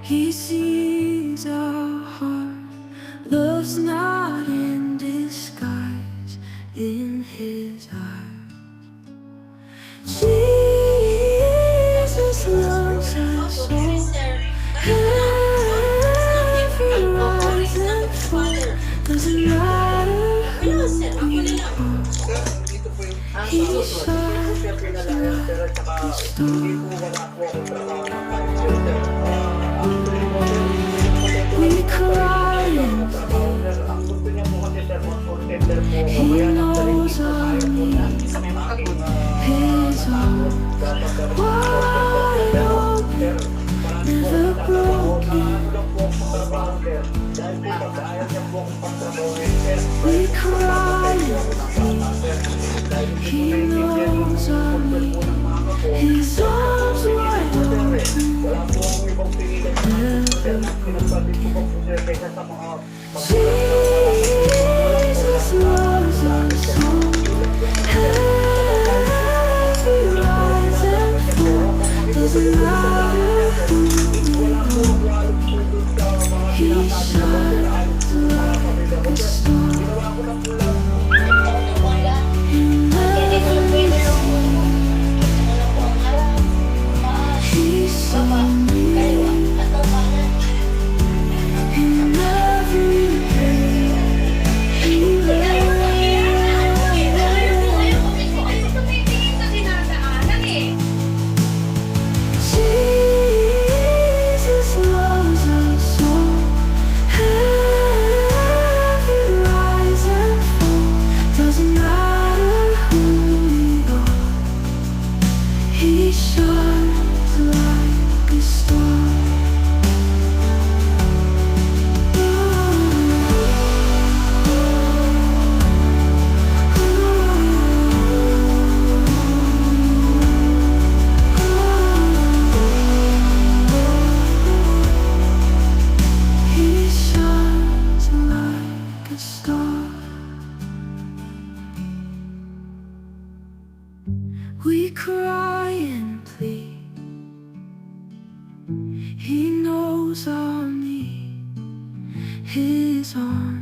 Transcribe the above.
He sees our heart. Love's not in disguise in his eyes. Jesus loves us all. Every rise and fall. Doesn't matter who we are. He shines like a star. We cry and he knows our needs. His arms wide open, never broken. We cry and he knows our needs. His arms wide open, never broken. Jesus loves us all. Every rise and fall. Doesn't matter who we are. He shines like a star. In everything he saw me. In everything he Jesus loves us all. Every rise and fall. Doesn't matter who we are. He shines like a star. He shines like a star. We cry and plead. He knows our need. His arms